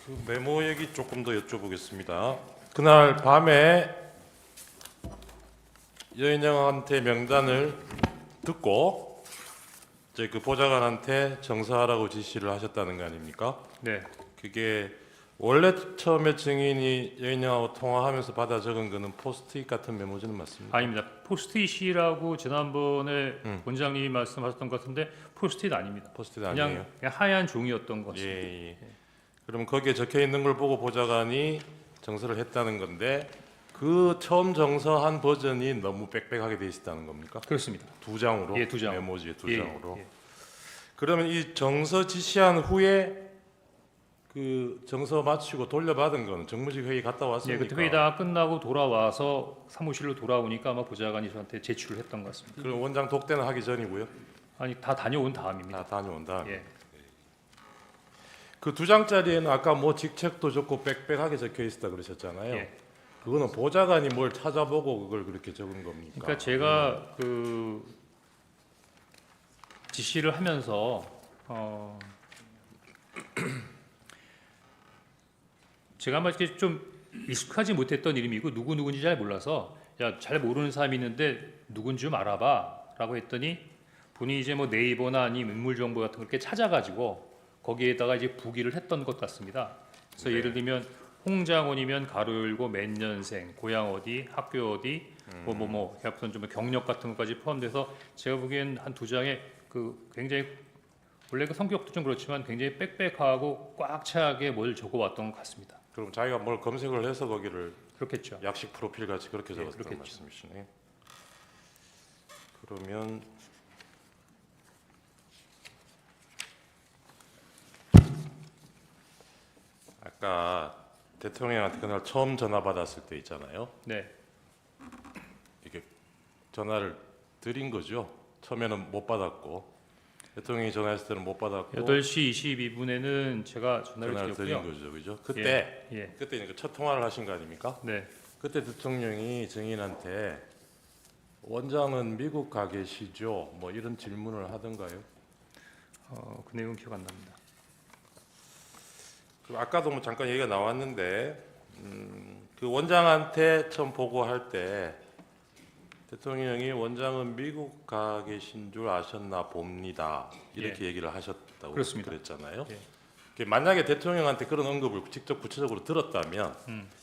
그 메모 얘기 조금 더 여쭤보겠습니다. 그날 밤에 여인영한테 명단을 듣고 이제 그 보좌관한테 정사하라고 지시를 하셨다는 거 아닙니까? 네, 그게 원래 처음에 증인이 여인영하고 통화하면서 받아 적은 거는 포스트잇 같은 메모지는 맞습니까? 아닙니다. 포스트잇이라고 지난번에 원장님이 말씀하셨던 것 같은데 포스트잇 아닙니다. 포스트잇 아니에요? 그냥 하얀 종이였던 것 같습니다. 예. 그럼 거기에 적혀 있는 걸 보고 보좌관이 정서를 했다는 건데 그 처음 정서한 버전이 너무 빽빽하게 돼 있었다는 겁니까? 그렇습니다. 두 장으로? 예, 두 장. 메모지에 두 예, 장으로. 예. 그러면 이 정서 지시한 후에 그 정서 마치고 돌려받은 거는 정무직 회의 갔다 예, 왔습니까? 그때 회의 다 끝나고 돌아와서 사무실로 돌아오니까 아마 보좌관이 저한테 제출을 했던 것 같습니다. 그럼 원장 독대는 하기 전이고요? 아니 다 다녀온 다음입니다. 다 다녀온 다음. 예, 그 두 장짜리에는 아까 뭐 직책도 적고 빽빽하게 적혀 있었다 그러셨잖아요. 예. 그거는 보좌관이 뭘 찾아보고 그걸 그렇게 적은 겁니까? 그러니까 제가 그 지시를 하면서 제가 아마 이렇게 좀 익숙하지 못했던 이름이고 누구인지 잘 몰라서 야, 잘 모르는 사람이 있는데 누군지 좀 알아봐라고 했더니 본인이 이제 뭐 네이버나 아니면 인물 정보 같은 걸 이렇게 찾아가지고 거기에다가 이제 부기를 했던 것 같습니다. 그래서 네. 예를 들면 홍장원이면 가로 열고 몇 년생, 고향 어디, 학교 어디, 약간 좀 경력 같은 것까지 포함돼서 제가 보기엔 한 두 장에 그 굉장히 원래 그 성격도 좀 그렇지만 굉장히 빽빽하고 꽉 차게 뭘 적어왔던 것 같습니다. 그럼 자기가 뭘 검색을 해서 거기를 그렇겠죠. 약식 프로필 같이 그렇게 예, 적었다는 그렇겠죠. 말씀이시네. 그러면 아까 대통령한테 그날 처음 전화 받았을 때 있잖아요. 네, 이게 전화를 드린 거죠. 처음에는 못 받았고 대통령이 전화했을 때는 못 받았고 8시 22분에는 제가 전화를 전화를 드린 드렸고요. 거죠, 그죠? 그때 예, 그때 이제 첫 통화를 하신 거 아닙니까? 네, 그때 대통령이 증인한테 원장은 미국 가 계시죠? 뭐 이런 질문을 하던가요? 그 내용은 기억 안 납니다. 그 아까도 뭐 잠깐 얘기가 나왔는데 그 원장한테 처음 보고할 때 대통령이 원장은 미국 가 계신 줄 아셨나 봅니다. 이렇게 얘기를 하셨다고 그렇습니다. 그랬잖아요. 예. 그 만약에 대통령한테 그런 언급을 직접 구체적으로 들었다면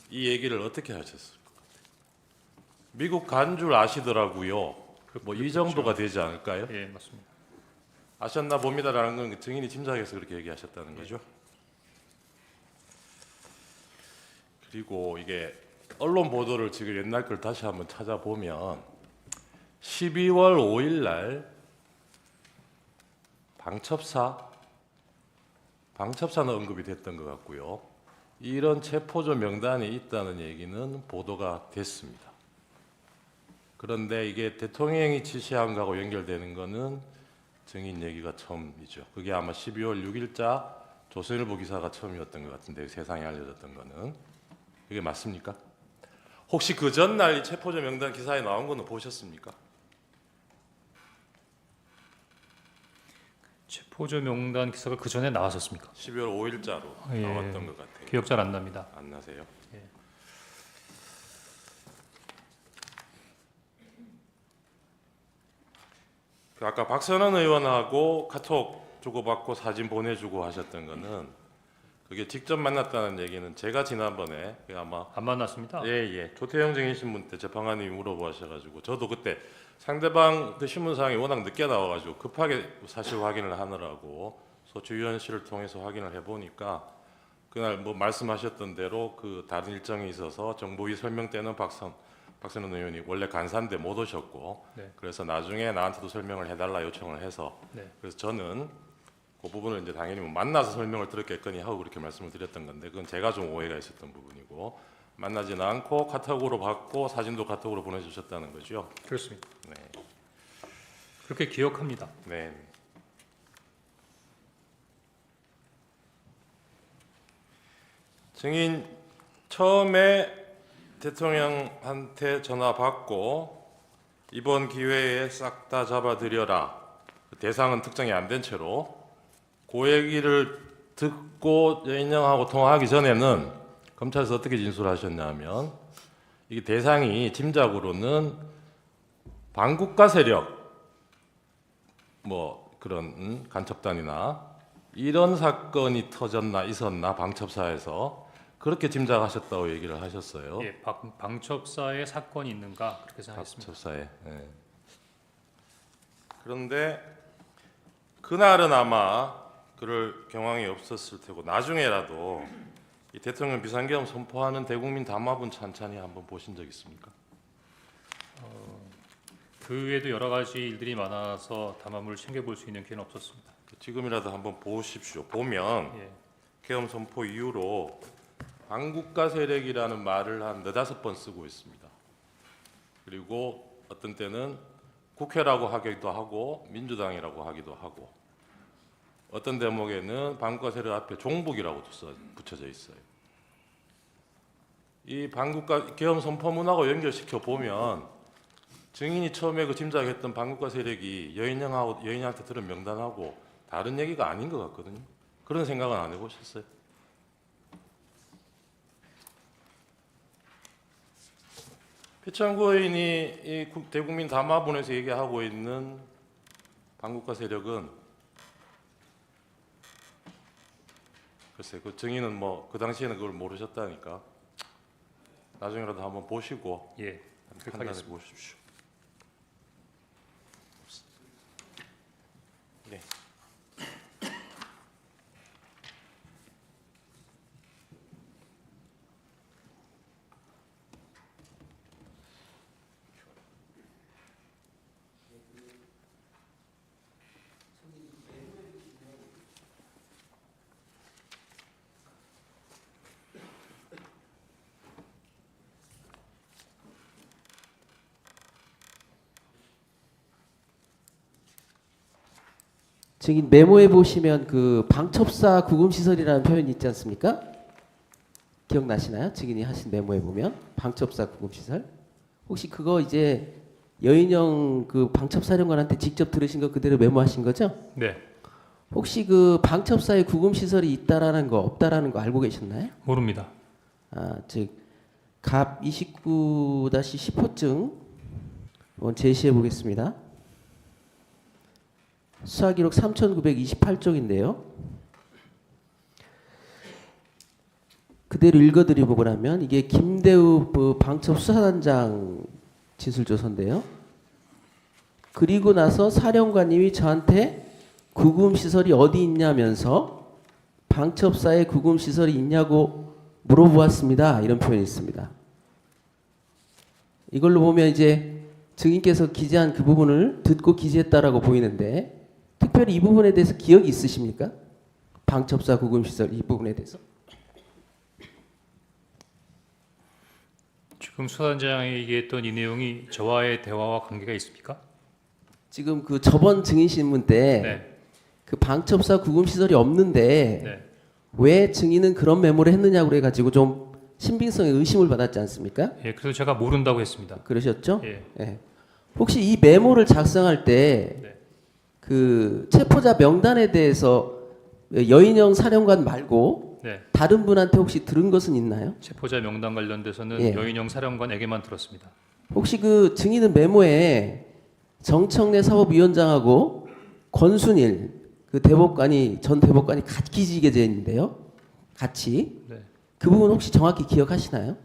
이 얘기를 어떻게 하셨을 것 같아요? 미국 간 줄 아시더라고요. 뭐 이 정도가 되지 않을까요? 예, 맞습니다. 아셨나 봅니다라는 건 증인이 짐작해서 그렇게 얘기하셨다는 거죠. 그리고 이게 언론 보도를 지금 옛날 걸 다시 한번 찾아보면 12월 5일 날 방첩사는 언급이 됐던 것 같고요. 이런 체포조 명단이 있다는 얘기는 보도가 됐습니다. 그런데 이게 대통령이 지시한 거하고 연결되는 거는 증인 얘기가 처음이죠. 그게 아마 12월 6일자 조선일보 기사가 처음이었던 것 같은데 세상에 알려졌던 거는 이게 맞습니까? 혹시 그 전날 이 체포조 명단 기사에 나온 거는 보셨습니까? 체포조 명단 기사가 그 전에 나왔었습니까? 12월 5일자로 예. 나왔던 것 같아요. 기억 잘 안 납니다. 안 나세요? 예. 그 아까 박선원 의원하고 카톡 주고받고 사진 보내주고 하셨던 거는 그게 직접 만났다는 얘기는 제가 지난번에 그 아마 안 만났습니다. 예. 조태영 증인 신문 때 재판관님이 물어보셔가지고 저도 그때 상대방 그 신문사항이 워낙 늦게 나와가지고 급하게 사실 확인을 하느라고 소추위원실을 통해서 확인을 해보니까 그날 뭐 말씀하셨던 대로 그 다른 일정이 있어서 정보위 설명 때는 박선원 의원이 원래 간사인데 못 오셨고 네. 그래서 나중에 나한테도 설명을 해달라 요청을 해서 네. 그래서 저는 그 부분을 이제 당연히 뭐 만나서 설명을 들었겠거니 하고 그렇게 말씀을 드렸던 건데 그건 제가 좀 오해가 있었던 부분이고 만나지는 않고 카톡으로 받고 사진도 카톡으로 보내주셨다는 거죠. 그렇습니다. 네. 그렇게 기억합니다. 네. 증인 처음에 대통령한테 전화 받고 이번 기회에 싹 다 잡아들여라. 대상은 특정이 안 된 채로 그 얘기를 듣고 여인영하고 통화하기 전에는 검찰에서 어떻게 진술하셨냐면 이게 대상이 짐작으로는 반국가 세력 뭐 그런 간첩단이나 이런 사건이 터졌나 있었나 방첩사에서 그렇게 짐작하셨다고 얘기를 하셨어요. 예, 방첩사에 사건이 있는가 그렇게 생각했습니다. 방첩사에. 예. 그런데 그날은 아마 그럴 경황이 없었을 테고 나중에라도 이 대통령 비상계엄 선포하는 대국민 담화문 찬찬히 한번 보신 적 있습니까? 그 외에도 여러 가지 일들이 많아서 담화물을 챙겨볼 수 있는 기회는 없었습니다. 지금이라도 한번 보십시오. 보면 예, 계엄 선포 이후로 반국가 세력이라는 말을 한 4-5번 쓰고 있습니다. 그리고 어떤 때는 국회라고 하기도 하고 민주당이라고 하기도 하고 어떤 대목에는 반국가 세력 앞에 종북이라고도 붙여져 있어요. 이 반국가 계엄 선포문하고 연결시켜 보면 증인이 처음에 그 짐작했던 반국가 세력이 여인영한테 들은 명단하고 다른 얘기가 아닌 것 같거든요. 그런 생각은 안 해보셨어요? 표창구 의원이 이 대국민 담화문에서 얘기하고 있는 반국가 세력은 글쎄 그 증인은 뭐 그 당시에는 그걸 모르셨다니까 나중에라도 한번 보시고 예, 판단해 하겠습니다. 보십시오. 네. 증인 메모해 보시면 그 방첩사 구금시설이라는 표현이 있지 않습니까? 기억나시나요? 증인이 하신 메모해 보면 방첩사 구금시설. 혹시 그거 이제 여인영 그 방첩사령관한테 직접 들으신 거 그대로 메모하신 거죠? 네, 혹시 그 방첩사에 구금시설이 있다라는 거 없다라는 거 알고 계셨나요? 모릅니다. 갑 29-10호증 한번 제시해 보겠습니다. 수사기록 3928쪽인데요. 그대로 읽어드리고 나면 이게 김대우 방첩수사단장 진술조서인데요. 그리고 나서 사령관님이 저한테 구금시설이 어디 있냐면서 방첩사에 구금시설이 있냐고 물어보았습니다. 이런 표현이 있습니다. 이걸로 보면 이제 증인께서 기재한 그 부분을 듣고 기재했다라고 보이는데 특별히 이 부분에 대해서 기억이 있으십니까? 방첩사 구금시설 이 부분에 대해서. 지금 수사단장이 얘기했던 이 내용이 저와의 대화와 관계가 있습니까? 지금 그 저번 증인 신문 때 네, 그 방첩사 구금시설이 없는데 네, 왜 증인은 그런 메모를 했느냐고 그래가지고 좀 신빙성에 의심을 받았지 않습니까? 예, 그래서 제가 모른다고 했습니다. 그러셨죠? 예, 예. 혹시 이 메모를 작성할 때 네. 그 체포자 명단에 대해서 여인영 사령관 말고 네, 다른 분한테 혹시 들은 것은 있나요? 체포자 명단 관련돼서는 예. 여인영 사령관에게만 들었습니다. 혹시 그 증인은 메모에 정청래 사법위원장하고 권순일 그 대법관이 전 대법관이 같이 기지게 되어 있는데요. 같이 네, 그 부분 혹시 정확히 기억하시나요?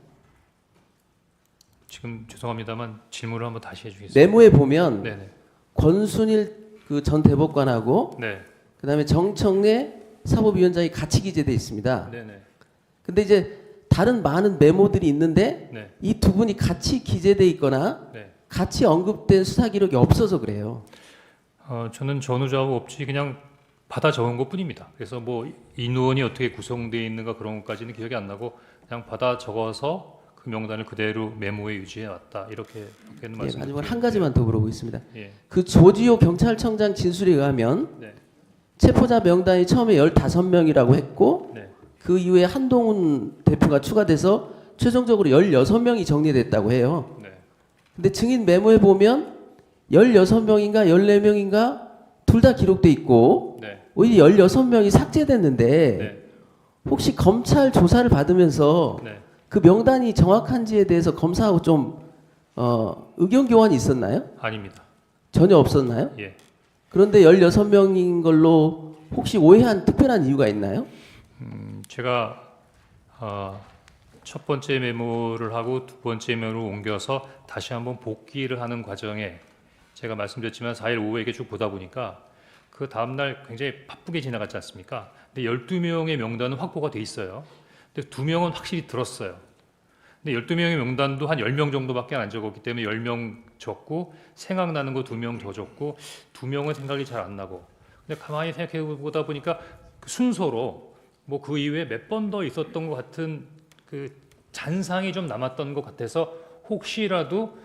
지금 죄송합니다만 질문을 한번 다시 해주겠습니다. 메모에 보면 네, 네, 권순일 그 전 대법관하고 네, 그다음에 정청래 사법위원장이 같이 기재되어 있습니다. 네, 네, 근데 이제 다른 많은 메모들이 있는데 네, 이 두 분이 같이 기재되어 있거나 네. 같이 언급된 수사 기록이 없어서 그래요. 저는 전후좌우 없이 그냥 받아 적은 것뿐입니다. 그래서 뭐 인원이 어떻게 구성되어 있는가 그런 것까지는 기억이 안 나고 그냥 받아 적어서 그 명단을 그대로 메모에 유지해 왔다 이렇게 예, 말씀드립니다. 마지막으로 한 가지만 더 물어보겠습니다. 예, 그 조지호 경찰청장 진술에 의하면 네, 체포자 명단이 처음에 15명이라고 했고 네, 그 이후에 한동훈 대표가 추가돼서 최종적으로 16명이 정리됐다고 해요. 네. 근데 증인 메모에 보면 16명인가 14명인가 둘 다 기록돼 있고 네, 오히려 16명이 삭제됐는데 네. 혹시 검찰 조사를 받으면서 네. 그 명단이 정확한지에 대해서 검사하고 좀 의견 교환이 있었나요? 아닙니다. 전혀 없었나요? 예. 그런데 16명인 걸로 혹시 오해한 특별한 이유가 있나요? 제가 첫 번째 메모를 하고 두 번째 메모를 옮겨서 다시 한번 복기를 하는 과정에 제가 말씀드렸지만 4일 오후에 이게 쭉 보다 보니까 그 다음날 굉장히 바쁘게 지나갔지 않습니까? 근데 12명의 명단은 확보가 돼 있어요. 근데 2명은 확실히 들었어요. 근데 12명의 명단도 한 10명 정도밖에 안 적었기 때문에 10명 적고 생각나는 거 2명 더 적고 2명은 생각이 잘 안 나고 근데 가만히 생각해 보다 보니까 그 순서로 뭐 그 이후에 몇 번 더 있었던 것 같은 그 잔상이 좀 남았던 것 같아서 혹시라도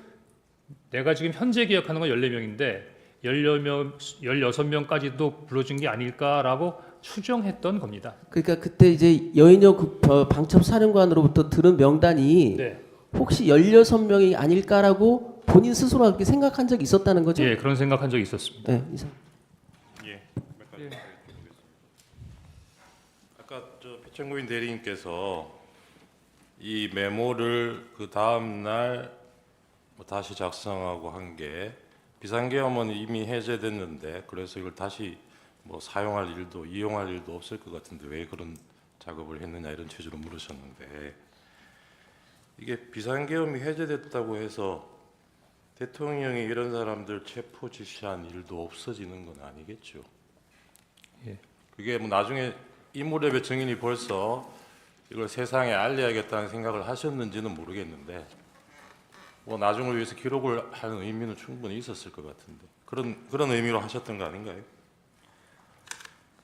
내가 지금 현재 기억하는 건 14명인데 16명까지도 불러준 게 아닐까라고 추정했던 겁니다. 그러니까 그때 이제 여인영 방첩 사령관으로부터 들은 명단이 네. 혹시 16명이 아닐까라고 본인 스스로 그렇게 생각한 적이 있었다는 거죠? 예, 그런 생각한 적이 있었습니다. 네, 이상. 예. 아까 저 배창구인 대리님께서 이 메모를 그 다음 날뭐 다시 작성하고 한 게 비상계엄은 이미 해제됐는데 그래서 이걸 다시 뭐 사용할 일도 이용할 일도 없을 것 같은데 왜 그런 작업을 했느냐 이런 취지로 물으셨는데 이게 비상계엄이 해제됐다고 해서 대통령이 이런 사람들 체포 지시한 일도 없어지는 건 아니겠죠. 예. 그게 뭐 나중에 이무렵의 증인이 벌써 이걸 세상에 알려야겠다는 생각을 하셨는지는 모르겠는데 뭐 나중을 위해서 기록을 하는 의미는 충분히 있었을 것 같은데 그런 의미로 하셨던 거 아닌가요?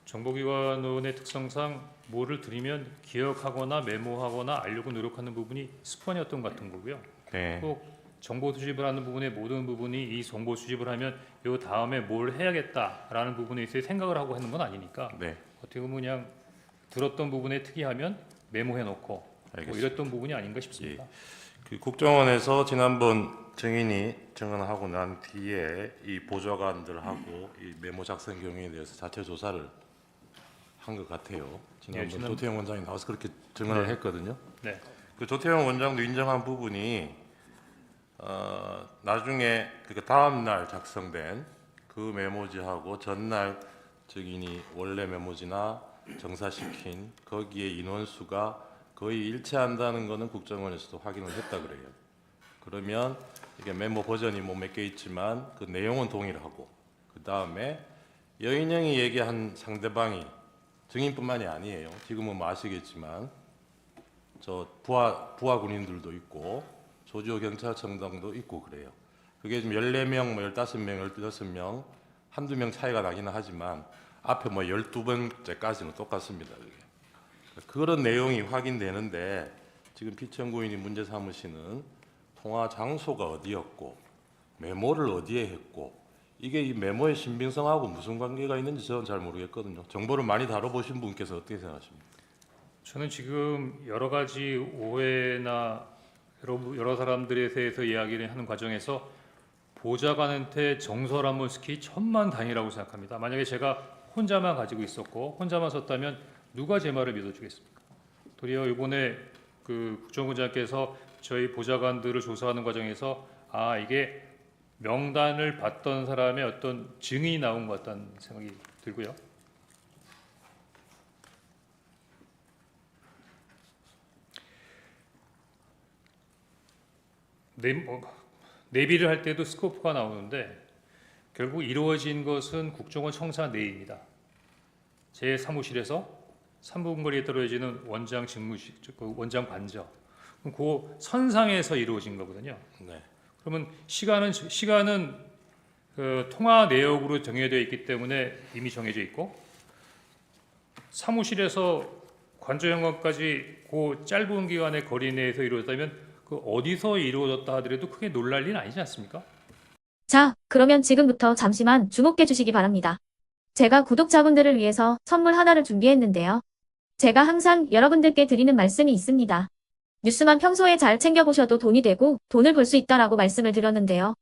정보기관의 특성상 뭐를 들으면 기억하거나 메모하거나 알려고 노력하는 부분이 습관이었던 것 같은 거고요. 네. 꼭 정보 수집을 하는 부분의 모든 부분이 이 정보 수집을 하면 요 다음에 뭘 해야겠다라는 부분에 있어 생각을 하고 하는 건 아니니까 네. 어떻게 보면 그냥 들었던 부분에 특이하면 메모해놓고 뭐 알겠습니다. 이랬던 부분이 아닌가 싶습니다. 그 국정원에서 지난번 증인이 증언하고 난 뒤에 이 보좌관들하고 이 메모 작성 경위에 대해서 자체 조사를 한 것 같아요. 지난번 지난- 조태영 원장이 나와서 그렇게 증언을 네. 했거든요. 네, 그 조태영 원장도 인정한 부분이 나중에 그 다음 날 작성된 그 메모지하고 전날 증인이 원래 메모지나 정사시킨 거기에 인원수가 거의 일치한다는 것은 국정원에서도 확인을 했다 그래요. 그러면 이게 메모 버전이 뭐 몇 개 있지만 그 내용은 동일하고 그 다음에 여인영이 얘기한 상대방이 증인뿐만이 아니에요. 지금은 뭐 아시겠지만 저 부하 군인들도 있고 조지호 경찰청장도 있고 그래요. 그게 지금 14명, 뭐 15명, 16명 한두 명 차이가 나기는 하지만 앞에 뭐 12번째까지는 똑같습니다. 그게. 그런 내용이 확인되는데 지금 피청구인이 문제 삼으시는 통화 장소가 어디였고 메모를 어디에 했고 이게 이 메모의 신빙성하고 무슨 관계가 있는지 저는 잘 모르겠거든요. 정보를 많이 다뤄보신 분께서 어떻게 생각하십니까? 저는 지금 여러 가지 오해나 여러 사람들에 대해서 이야기를 하는 과정에서 보좌관한테 정설한번 스키 천만다행이라고 생각합니다. 만약에 제가 혼자만 가지고 있었고 혼자만 썼다면 누가 제 말을 믿어주겠습니까? 도리어 이번에 그 국정원장께서 저희 보좌관들을 조사하는 과정에서 아 이게 명단을 받던 사람의 어떤 증인이 나온 것 같다는 생각이 들고요. 내비를 할 때도 스코프가 나오는데 결국 이루어진 것은 국정원 청사 내입니다. 제 사무실에서 3분 거리에 떨어지는 원장 직무실, 그 원장 관저, 그 선상에서 이루어진 거거든요. 네. 그러면 시간은 그 통화 내역으로 정해져 있기 때문에 이미 정해져 있고 사무실에서 관저 현관까지 그 짧은 기간의 거리 내에서 이루어졌다면 그 어디서 이루어졌다 하더라도 크게 놀랄 일은 아니지 않습니까? 자, 그러면 지금부터 잠시만 주목해 주시기 바랍니다. 제가 구독자분들을 위해서 선물 하나를 준비했는데요. 제가 항상 여러분들께 드리는 말씀이 있습니다. 뉴스만 평소에 잘 챙겨보셔도 돈이 되고 돈을 벌 수 있다라고 말씀을 드렸는데요.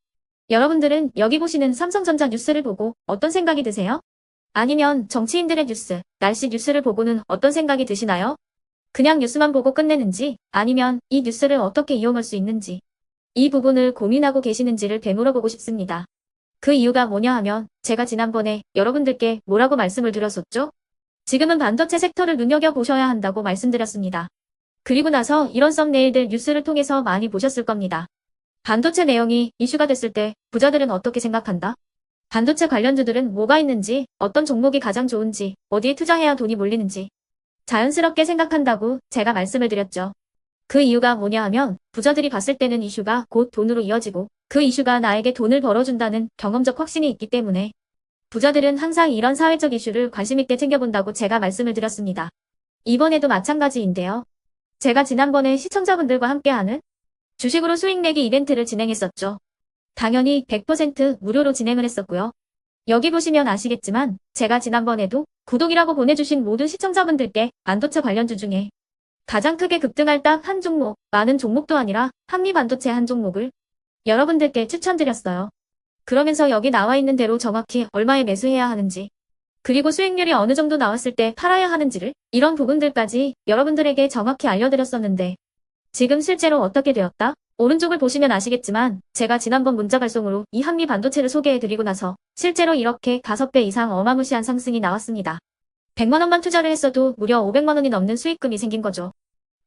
여러분들은 여기 보시는 삼성전자 뉴스를 보고 어떤 생각이 드세요? 아니면 정치인들의 뉴스, 날씨 뉴스를 보고는 어떤 생각이 드시나요? 그냥 뉴스만 보고 끝내는지, 아니면 이 뉴스를 어떻게 이용할 수 있는지, 이 부분을 고민하고 계시는지를 되물어보고 싶습니다. 그 이유가 뭐냐 하면 제가 지난번에 여러분들께 뭐라고 말씀을 드렸었죠? 지금은 반도체 섹터를 눈여겨보셔야 한다고 말씀드렸습니다. 그리고 나서 이런 썸네일들 뉴스를 통해서 많이 보셨을 겁니다. 반도체 내용이 이슈가 됐을 때 부자들은 어떻게 생각한다? 반도체 관련주들은 뭐가 있는지, 어떤 종목이 가장 좋은지, 어디에 투자해야 돈이 몰리는지 자연스럽게 생각한다고 제가 말씀을 드렸죠. 그 이유가 뭐냐 하면 부자들이 봤을 때는 이슈가 곧 돈으로 이어지고 그 이슈가 나에게 돈을 벌어준다는 경험적 확신이 있기 때문에 부자들은 항상 이런 사회적 이슈를 관심 있게 챙겨본다고 제가 말씀을 드렸습니다. 이번에도 마찬가지인데요. 제가 지난번에 시청자분들과 함께하는 주식으로 수익 내기 이벤트를 진행했었죠. 당연히 100% 무료로 진행을 했었고요. 여기 보시면 아시겠지만 제가 지난번에도 구독이라고 보내주신 모든 시청자분들께 반도체 관련주 중에 가장 크게 급등할 딱 한 종목, 많은 종목도 아니라 한미 반도체 한 종목을 여러분들께 추천드렸어요. 그러면서 여기 나와 있는 대로 정확히 얼마에 매수해야 하는지, 그리고 수익률이 어느 정도 나왔을 때 팔아야 하는지를 이런 부분들까지 여러분들에게 정확히 알려드렸었는데 지금 실제로 어떻게 되었다? 오른쪽을 보시면 아시겠지만 제가 지난번 문자 발송으로 이 한미 반도체를 소개해드리고 나서 실제로 이렇게 5배 이상 어마무시한 상승이 나왔습니다. 100만 원만 투자를 했어도 무려 500만 원이 넘는 수익금이 생긴 거죠.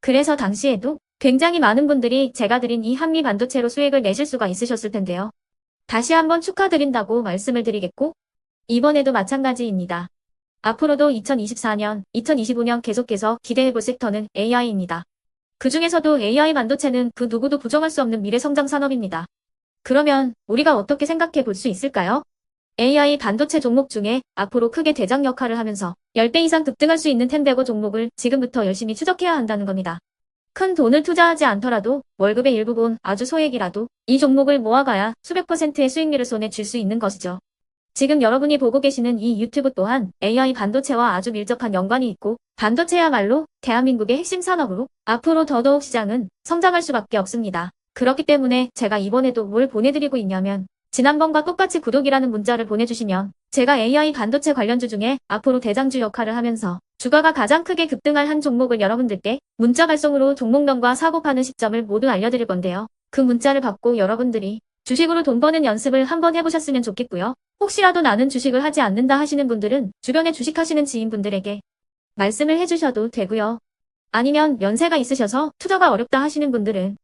그래서 당시에도 굉장히 많은 분들이 제가 드린 이 한미 반도체로 수익을 내실 수가 있으셨을 텐데요. 다시 한번 축하드린다고 말씀을 드리겠고 이번에도 마찬가지입니다. 앞으로도 2024년, 2025년 계속해서 기대해볼 섹터는 AI입니다. 그 중에서도 AI 반도체는 그 누구도 부정할 수 없는 미래성장 산업입니다. 그러면 우리가 어떻게 생각해 볼 수 있을까요? AI 반도체 종목 중에 앞으로 크게 대장 역할을 하면서 10배 이상 급등할 수 있는 텐베고 종목을 지금부터 열심히 추적해야 한다는 겁니다. 큰 돈을 투자하지 않더라도 월급의 일부분 아주 소액이라도 이 종목을 모아가야 수백 %의 수익률을 손에 쥘 수 있는 것이죠. 지금 여러분이 보고 계시는 이 유튜브 또한 AI 반도체와 아주 밀접한 연관이 있고 반도체야말로 대한민국의 핵심 산업으로 앞으로 더더욱 시장은 성장할 수밖에 없습니다. 그렇기 때문에 제가 이번에도 뭘 보내드리고 있냐면 지난번과 똑같이 구독이라는 문자를 보내주시면 제가 AI 반도체 관련주 중에 앞으로 대장주 역할을 하면서 주가가 가장 크게 급등할 한 종목을 여러분들께 문자 발송으로 종목명과 사고 파는 시점을 모두 알려드릴 건데요. 그 문자를 받고 여러분들이 주식으로 돈 버는 연습을 한번 해보셨으면 좋겠고요. 혹시라도 나는 주식을 하지 않는다 하시는 분들은 주변에 주식하시는 지인분들에게 말씀을 해주셔도 되고요. 아니면 연세가 있으셔서 투자가 어렵다 하시는 분들은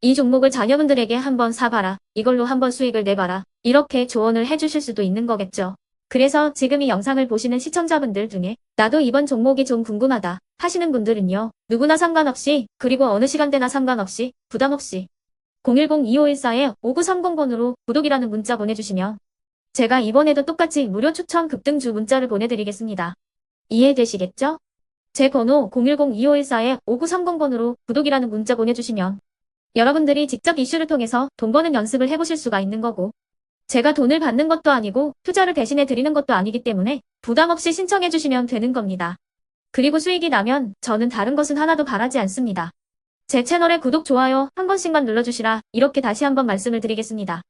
이 종목을 자녀분들에게 한번 사봐라. 이걸로 한번 수익을 내봐라. 이렇게 조언을 해주실 수도 있는 거겠죠. 그래서 지금 이 영상을 보시는 시청자분들 중에 나도 이번 종목이 좀 궁금하다 하시는 분들은요. 누구나 상관없이 그리고 어느 시간대나 상관없이 부담 없이 010-2514-5930번으로 구독이라는 문자 보내주시면 제가 이번에도 똑같이 무료 추천 급등주 문자를 보내드리겠습니다. 이해되시겠죠? 제 번호 010-2514-5930번으로 구독이라는 문자 보내주시면 여러분들이 직접 이슈를 통해서 돈 버는 연습을 해보실 수가 있는 거고 제가 돈을 받는 것도 아니고 투자를 대신해 드리는 것도 아니기 때문에 부담 없이 신청해 주시면 되는 겁니다. 그리고 수익이 나면 저는 다른 것은 하나도 바라지 않습니다. 제 채널에 구독, 좋아요 한 번씩만 눌러주시라 이렇게 다시 한번 말씀을 드리겠습니다.